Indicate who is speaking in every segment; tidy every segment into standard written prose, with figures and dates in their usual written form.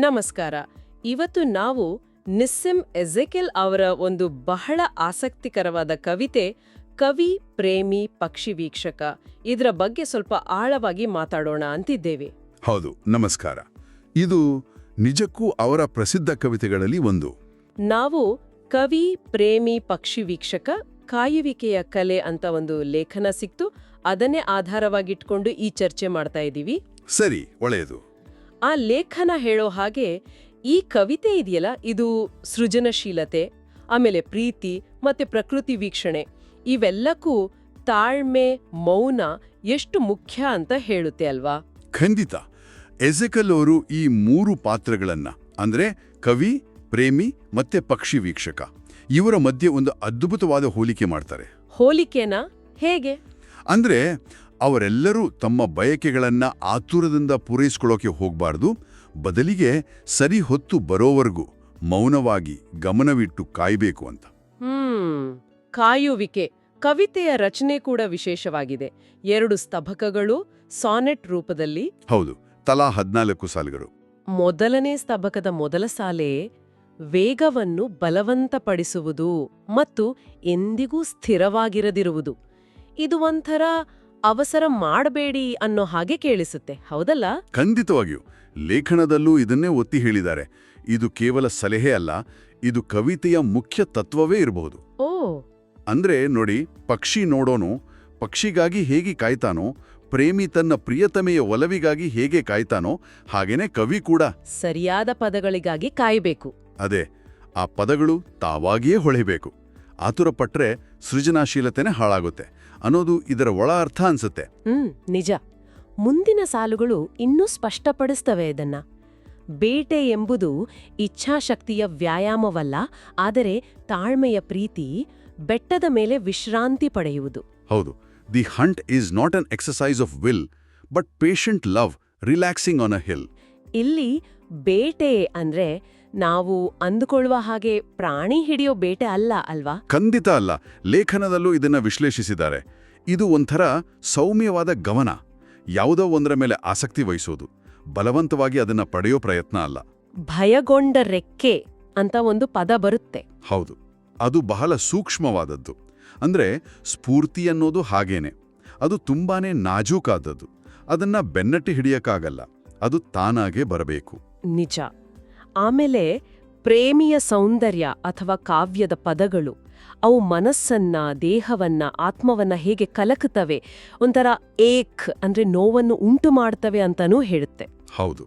Speaker 1: ನಮಸ್ಕಾರ. ಇವತ್ತು ನಾವು ನಿಸ್ಸಿಮ್ ಎಝೆಕೆಲ್ ಅವರ ಒಂದು ಬಹಳ ಆಸಕ್ತಿಕರವಾದ ಕವಿತೆ ಕವಿ ಪ್ರೇಮಿ ಪಕ್ಷಿ ವೀಕ್ಷಕ ಇದರ ಬಗ್ಗೆ ಸ್ವಲ್ಪ ಆಳವಾಗಿ ಮಾತಾಡೋಣ ಅಂತಿದ್ದೇವೆ.
Speaker 2: ಹೌದು, ನಮಸ್ಕಾರ. ಇದು ನಿಜಕ್ಕೂ ಅವರ ಪ್ರಸಿದ್ಧ ಕವಿತೆಗಳಲ್ಲಿ ಒಂದು.
Speaker 1: ನಾವು ಕವಿ ಪ್ರೇಮಿ ಪಕ್ಷಿ ವೀಕ್ಷಕ ಕಾಯುವಿಕೆಯ ಕಲೆ ಅಂತ ಒಂದು ಲೇಖನ ಸಿಕ್ತು, ಅದನ್ನೇ ಆಧಾರವಾಗಿಟ್ಕೊಂಡು ಈ ಚರ್ಚೆ ಮಾಡ್ತಾ ಇದ್ದೀವಿ.
Speaker 2: ಸರಿ, ಒಳ್ಳೆಯದು.
Speaker 1: ಆ ಲೇಖನ ಹೇಳೋ ಹಾಗೆ ಈ ಕವಿತೆ ಇದೆಯಲ್ಲ, ಇದು ಸೃಜನಶೀಲತೆ, ಆಮೇಲೆ ಪ್ರೀತಿ ಮತ್ತೆ ಪ್ರಕೃತಿ ವೀಕ್ಷಣೆ ಇವೆಲ್ಲಕ್ಕೂ ತಾಳ್ಮೆ, ಮೌನ ಎಷ್ಟು ಮುಖ್ಯ ಅಂತ ಹೇಳುತ್ತೆ ಅಲ್ವಾ?
Speaker 2: ಖಂಡಿತ. ಎಝೆಕೆಲ್ ಅವರು ಈ ಮೂರು ಪಾತ್ರಗಳನ್ನ ಅಂದ್ರೆ ಕವಿ, ಪ್ರೇಮಿ ಮತ್ತೆ ಪಕ್ಷಿ ವೀಕ್ಷಕ ಇವರ ಮಧ್ಯೆ ಒಂದು ಅದ್ಭುತವಾದ ಹೋಲಿಕೆ ಮಾಡ್ತಾರೆ.
Speaker 1: ಹೋಲಿಕೆನಾ? ಹೇಗೆ?
Speaker 2: ಅಂದ್ರೆ ಅವರೆಲ್ಲರೂ ತಮ್ಮ ಬಯಕೆಗಳನ್ನ ಆತುರದಿಂದ ಪೂರೈಸ್ಕೊಳ್ಳೋಕೆ ಹೋಗ್ಬಾರ್ದು, ಬದಲಿಗೆ ಸರಿ ಹೊತ್ತು ಬರೋವರೆಗೂ ಮೌನವಾಗಿ ಗಮನವಿಟ್ಟು ಕಾಯ್ಬೇಕು ಅಂತ.
Speaker 1: ಕಾಯುವಿಕೆ. ಕವಿತೆಯ ರಚನೆ ಕೂಡ ವಿಶೇಷವಾಗಿದೆ. 2 ಸ್ತಬಕಗಳು ಸಾನೆಟ್ ರೂಪದಲ್ಲಿ.
Speaker 2: ಹೌದು, ತಲಾ 14 ಸಾಲುಗಳು.
Speaker 1: ಮೊದಲನೇ ಸ್ತಬಕದ ಮೊದಲ ಸಾಲೆ ವೇಗವನ್ನು ಬಲವಂತಪಡಿಸುವುದು ಮತ್ತು ಎಂದಿಗೂ ಸ್ಥಿರವಾಗಿರದಿರುವುದು. ಇದು ಒಂಥರ ಅವಸರ ಮಾಡಬೇಡಿ ಅನ್ನೋ ಹಾಗೆ ಕೇಳಿಸುತ್ತೆ, ಹೌದಲ್ಲ?
Speaker 2: ಖಂಡಿತವಾಗಿಯೂ. ಲೇಖನದಲ್ಲೂ ಇದನ್ನೇ ಒತ್ತಿ ಹೇಳಿದ್ದಾರೆ. ಇದು ಕೇವಲ ಸಲಹೆ ಅಲ್ಲ, ಇದು ಕವಿತೆಯ ಮುಖ್ಯ ತತ್ವವೇ ಇರಬಹುದು.
Speaker 1: ಓ,
Speaker 2: ಅಂದ್ರೆ ನೋಡಿ, ಪಕ್ಷಿ ನೋಡೋನು ಪಕ್ಷಿಗಾಗಿ ಹೇಗೆ ಕಾಯ್ತಾನೋ, ಪ್ರೇಮಿ ತನ್ನ ಪ್ರಿಯತಮೆಯ ಒಲವಿಗಾಗಿ ಹೇಗೆ ಕಾಯ್ತಾನೋ, ಹಾಗೇನೆ ಕವಿ ಕೂಡ
Speaker 1: ಸರಿಯಾದ ಪದಗಳಿಗಾಗಿ ಕಾಯಬೇಕು.
Speaker 2: ಅದೇ, ಆ ಪದಗಳು ತಾವಾಗಿಯೇ ಹೊಳೆಯಬೇಕು. ಆತುರಪಟ್ರೆ ಸೃಜನಾಶೀಲತೆನೇ ಹಾಳಾಗುತ್ತೆ ಅನ್ನೋದು ಇದರ ಒಳ ಅರ್ಥ ಅನ್ಸುತ್ತೆ.
Speaker 1: ನಿಜ. ಮುಂದಿನ ಸಾಲುಗಳು ಇನ್ನೂ ಸ್ಪಷ್ಟಪಡಿಸ್ತವೆ ಇದನ್ನ. ಬೇಟೆ ಎಂಬುದು ಇಚ್ಛಾಶಕ್ತಿಯ ವ್ಯಾಯಾಮವಲ್ಲ, ಆದರೆ ತಾಳ್ಮೆಯ ಪ್ರೀತಿ, ಬೆಟ್ಟದ ಮೇಲೆ ವಿಶ್ರಾಂತಿ ಪಡೆಯುವುದು.
Speaker 2: ಹೌದು, the Hunt is not an exercise of will but patient love relaxing on a hill.
Speaker 1: ಇಲ್ಲಿ ಬೇಟೆ ಅಂದ್ರೆ ನಾವು ಅಂದುಕೊಳ್ಳುವ ಹಾಗೆ ಪ್ರಾಣಿ ಹಿಡಿಯೋ ಬೇಟೆ ಅಲ್ಲ ಅಲ್ವಾ?
Speaker 2: ಖಂಡಿತ ಅಲ್ಲ. ಲೇಖನದಲ್ಲೂ ಇದನ್ನ ವಿಶ್ಲೇಷಿಸಿದ್ದಾರೆ. ಇದು ಒಂಥರ ಸೌಮ್ಯವಾದ ಗಮನ, ಯಾವುದೋ ಒಂದರ ಮೇಲೆ ಆಸಕ್ತಿ ವಹಿಸೋದು, ಬಲವಂತವಾಗಿ ಅದನ್ನ ಪಡೆಯೋ ಪ್ರಯತ್ನ ಅಲ್ಲ.
Speaker 1: ಭಯಗೊಂಡ ರೆಕ್ಕೆ ಅಂತ ಒಂದು ಪದ ಬರುತ್ತೆ.
Speaker 2: ಹೌದು, ಅದು ಬಹಳ ಸೂಕ್ಷ್ಮವಾದದ್ದು. ಅಂದ್ರೆ ಸ್ಫೂರ್ತಿ ಅನ್ನೋದು ಹಾಗೇನೆ, ಅದು ತುಂಬಾನೇ ನಾಜೂಕಾದದ್ದು. ಅದನ್ನ ಬೆನ್ನಟ್ಟಿ ಹಿಡಿಯಕ್ಕಾಗಲ್ಲ, ಅದು ತಾನಾಗೇ ಬರಬೇಕು.
Speaker 1: ನಿಜ. ಆಮೇಲೆ ಪ್ರೇಮಿಯ ಸೌಂದರ್ಯ ಅಥವಾ ಕಾವ್ಯದ ಪದಗಳು, ಅವು ಮನಸ್ಸನ್ನ, ದೇಹವನ್ನ, ಆತ್ಮವನ್ನ ಹೇಗೆ ಕಲಕುತ್ತವೆ, ಒಂಥರ ಏಕ್ ಅಂದ್ರೆ ನೋವನ್ನು ಉಂಟು ಮಾಡ್ತವೆ ಅಂತಾನೂ ಹೇಳುತ್ತೆ.
Speaker 2: ಹೌದು,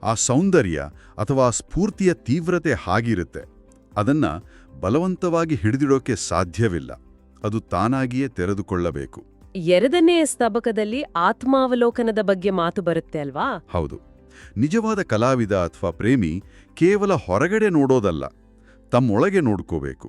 Speaker 2: ಆ ಸೌಂದರ್ಯ ಅಥವಾ ಸ್ಫೂರ್ತಿಯ ತೀವ್ರತೆ ಹಾಗಿರುತ್ತೆ. ಅದನ್ನ ಬಲವಂತವಾಗಿ ಹಿಡಿದಿಡೋಕೆ ಸಾಧ್ಯವಿಲ್ಲ, ಅದು ತಾನಾಗಿಯೇ ತೆರೆದುಕೊಳ್ಳಬೇಕು.
Speaker 1: 2ನೇ ಸ್ತಬಕದಲ್ಲಿ ಆತ್ಮಾವಲೋಕನದ ಬಗ್ಗೆ ಮಾತು ಬರುತ್ತೆ ಅಲ್ವಾ?
Speaker 2: ಹೌದು, ನಿಜವಾದ ಕಲಾವಿದ ಅಥವಾ ಪ್ರೇಮಿ ಕೇವಲ ಹೊರಗಡೆ ನೋಡೋದಲ್ಲ, ತಮ್ಮೊಳಗೆ ನೋಡ್ಕೋಬೇಕು,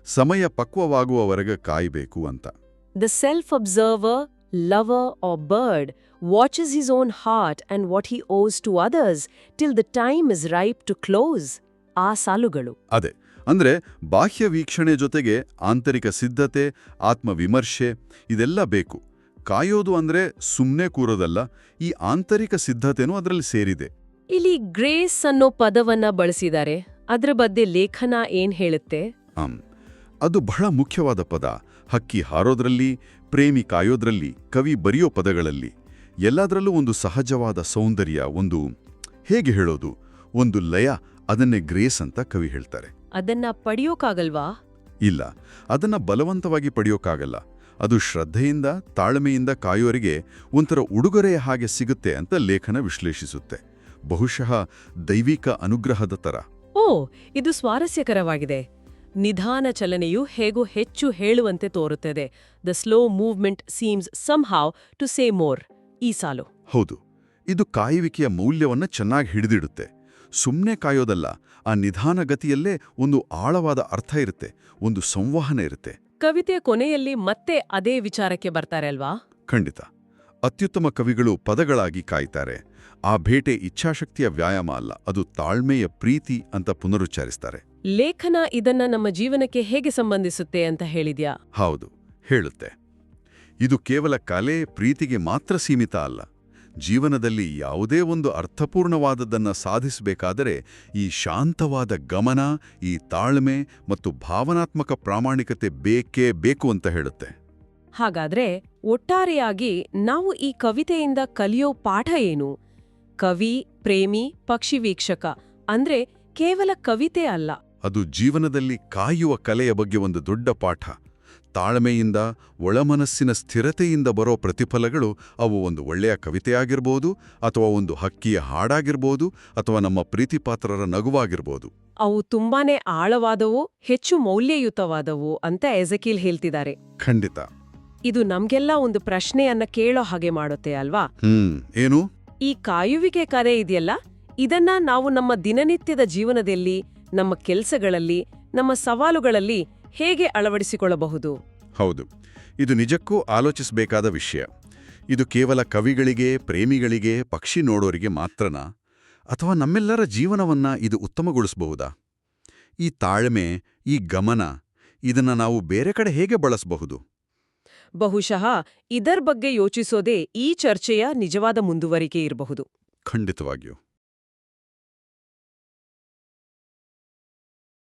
Speaker 2: ಸಮಯ ಪಕ್ವವಾಗುವವರೆಗೆ ಕಾಯಬೇಕು ಅಂತ.
Speaker 1: The self observer, lover or bird watches his own heart and what he owes to others till the time is ripe to close. ಆ ಸಾಲುಗಳು
Speaker 2: ಅದೇ, ಅಂದ್ರೆ ಬಾಹ್ಯ ವೀಕ್ಷಣೆ ಜೊತೆಗೆ ಆಂತರಿಕ ಸಿದ್ಧತೆ, ಆತ್ಮವಿಮರ್ಶೆ ಇದೆಲ್ಲ ಬೇಕು. ಕಾಯೋದು ಅಂದ್ರೆ ಸುಮ್ಮನೆ ಕೂರೋದಲ್ಲ, ಈ ಆಂತರಿಕ ಸಿದ್ಧತೆನೂ ಅದರಲ್ಲಿ ಸೇರಿದೆ.
Speaker 1: ಇಲ್ಲಿ ಗ್ರೇಸ್ ಅನ್ನೋ ಪದವನ್ನ ಬಳಸಿದ್ದಾರೆ. ಅದ್ರ ಬಗ್ಗೆ ಲೇಖನ ಏನ್ ಹೇಳುತ್ತೆ?
Speaker 2: ಅದು ಬಹಳ ಮುಖ್ಯವಾದ ಪದ. ಹಕ್ಕಿ ಹಾರೋದ್ರಲ್ಲಿ, ಪ್ರೇಮಿ ಕಾಯೋದ್ರಲ್ಲಿ, ಕವಿ ಬರೆಯೋ ಪದಗಳಲ್ಲಿ ಎಲ್ಲದರಲ್ಲೂ ಒಂದು ಸಹಜವಾದ ಸೌಂದರ್ಯ, ಒಂದು ಹೇಗೆ ಹೇಳೋದು, ಒಂದು ಲಯ, ಅದನ್ನೇ ಗ್ರೇಸ್ ಅಂತ ಕವಿ ಹೇಳ್ತಾರೆ.
Speaker 1: ಅದನ್ನ ಪಡೆಯೋಕಾಗಲ್ವಾ?
Speaker 2: ಇಲ್ಲ, ಅದನ್ನ ಬಲವಂತವಾಗಿ ಪಡೆಯೋಕ್ಕಾಗಲ್ಲ. ಅದು ಶ್ರದ್ಧೆಯಿಂದ, ತಾಳ್ಮೆಯಿಂದ ಕಾಯೋರಿಗೆ ಒಂಥರ ಉಡುಗೊರೆಯ ಹಾಗೆ ಸಿಗುತ್ತೆ ಅಂತ ಲೇಖನ ವಿಶ್ಲೇಷಿಸುತ್ತೆ. ಬಹುಶಃ ದೈವಿಕ ಅನುಗ್ರಹದ ತರ.
Speaker 1: ಓ, ಇದು ಸ್ವಾರಸ್ಯಕರವಾಗಿದೆ. ನಿಧಾನ ಚಲನೆಯು ಹೇಗೋ ಹೆಚ್ಚು ಹೇಳುವಂತೆ ತೋರುತ್ತದೆ. The slow movement seems somehow to say more. ಈ ಸಾಲು
Speaker 2: ಹೌದು, ಇದು ಕಾಯುವಿಕೆಯ ಮೌಲ್ಯವನ್ನ ಚೆನ್ನಾಗಿ ಹಿಡಿದಿಡುತ್ತೆ. ಸುಮ್ಮನೆ ಕಾಯೋದಲ್ಲ, ಆ ನಿಧಾನ ಗತಿಯಲ್ಲೇ ಒಂದು ಆಳವಾದ ಅರ್ಥ ಇರುತ್ತೆ, ಒಂದು ಸಂವಹನ ಇರುತ್ತೆ.
Speaker 1: ಕವಿತೆಯ ಕೊನೆಯಲ್ಲಿ ಮತ್ತೆ ಅದೇ ವಿಚಾರಕ್ಕೆ ಬರ್ತಾರೆ ಅಲ್ವಾ?
Speaker 2: ಖಂಡಿತ. ಅತ್ಯುತ್ತಮ ಕವಿಗಳು ಪದಗಳಾಗಿ ಕಾಯ್ತಾರೆ. ಆ ಬೇಟೆ ಇಚ್ಛಾಶಕ್ತಿಯ ವ್ಯಾಯಾಮ ಅಲ್ಲ, ಅದು ತಾಳ್ಮೆಯ ಪ್ರೀತಿ ಅಂತ ಪುನರುಚ್ಚರಿಸ್ತಾರೆ.
Speaker 1: ಲೇಖನ ಇದನ್ನ ನಮ್ಮ ಜೀವನಕ್ಕೆ ಹೇಗೆ ಸಂಬಂಧಿಸುತ್ತೆ ಅಂತ ಹೇಳಿದ್ಯಾ?
Speaker 2: ಹೌದು, ಹೇಳುತ್ತೆ. ಇದು ಕೇವಲ ಕಲೆ, ಪ್ರೀತಿಗೆ ಮಾತ್ರ ಸೀಮಿತ ಅಲ್ಲ. ಜೀವನದಲ್ಲಿ ಯಾವುದೇ ಒಂದು ಅರ್ಥಪೂರ್ಣವಾದದ್ದನ್ನ ಸಾಧಿಸಬೇಕಾದರೆ ಈ ಶಾಂತವಾದ ಗಮನ, ಈ ತಾಳ್ಮೆ ಮತ್ತು ಭಾವನಾತ್ಮಕ ಪ್ರಾಮಾಣಿಕತೆ ಬೇಕೇ ಬೇಕು ಅಂತ ಹೇಳುತ್ತೆ.
Speaker 1: ಹಾಗಾದ್ರೆ ಒಟ್ಟಾರೆಯಾಗಿ ನಾವು ಈ ಕವಿತೆಯಿಂದ ಕಲಿಯೋ ಪಾಠ ಏನು? ಕವಿ, ಪ್ರೇಮಿ, ಪಕ್ಷಿ ವೀಕ್ಷಕ ಅಂದ್ರೆ ಕೇವಲ ಕವಿತೆ ಅಲ್ಲ.
Speaker 2: ಅದು ಜೀವನದಲ್ಲಿ ಕಾಯುವ ಕಲೆಯ ಬಗ್ಗೆ ಒಂದು ದೊಡ್ಡ ಪಾಠ. ತಾಳ್ಮೆಯಿಂದ, ಒಳಮನಸ್ಸಿನ ಸ್ಥಿರತೆಯಿಂದ ಬರೋ ಪ್ರತಿಫಲಗಳು ಅವು ಒಂದು ಒಳ್ಳೆಯ ಕವಿತೆಯಾಗಿರ್ಬೋದು, ಅಥವಾ ಒಂದು ಹಕ್ಕಿಯ ಹಾಡಾಗಿರ್ಬೋದು, ಅಥವಾ ನಮ್ಮ ಪ್ರೀತಿಪಾತ್ರರ ನಗುವಾಗಿರ್ಬೋದು.
Speaker 1: ಅವು ತುಂಬಾನೇ ಆಳವಾದವು, ಹೆಚ್ಚು ಮೌಲ್ಯಯುತವಾದವು ಅಂತ ಎಜಕೀಲ್ ಹೇಳ್ತಿದ್ದಾರೆ.
Speaker 2: ಖಂಡಿತ.
Speaker 1: ಇದು ನಮ್ಗೆಲ್ಲ ಒಂದು ಪ್ರಶ್ನೆಯನ್ನ ಕೇಳೋ ಹಾಗೆ ಮಾಡುತ್ತೆ ಅಲ್ವಾ?
Speaker 2: ಏನು?
Speaker 1: ಈ ಕಾಯುವಿಕೆ ಕರೆ ಇದೆಯಲ್ಲ, ಇದನ್ನ ನಾವು ನಮ್ಮ ದಿನನಿತ್ಯದ ಜೀವನದಲ್ಲಿ, ನಮ್ಮ ಕೆಲಸಗಳಲ್ಲಿ, ನಮ್ಮ ಸವಾಲುಗಳಲ್ಲಿ ಹೇಗೆ ಅಳವಡಿಸಿಕೊಳ್ಳಬಹುದು?
Speaker 2: ಹೌದು, ಇದು ನಿಜಕ್ಕೂ ಆಲೋಚಿಸಬೇಕಾದ ವಿಷಯ. ಇದು ಕೇವಲ ಕವಿಗಳಿಗೆ, ಪ್ರೇಮಿಗಳಿಗೆ, ಪಕ್ಷಿ ನೋಡೋರಿಗೆ ಮಾತ್ರನಾ? ಅಥವಾ ನಮ್ಮೆಲ್ಲರ ಜೀವನವನ್ನ ಇದು ಉತ್ತಮಗೊಳಿಸಬಹುದಾ? ಈ ತಾಳ್ಮೆ, ಈ ಗಮನ, ಇದನ್ನ ನಾವು ಬೇರೆ ಕಡೆ ಹೇಗೆ ಬಳಸಬಹುದು?
Speaker 1: ಬಹುಶಃ ಇದರ ಬಗ್ಗೆ ಯೋಚಿಸೋದೇ ಈ ಚರ್ಚೆಯ ನಿಜವಾದ ಮುಂದುವರಿಕೆ ಇರಬಹುದು.
Speaker 2: ಖಂಡಿತವಾಗಿಯೂ.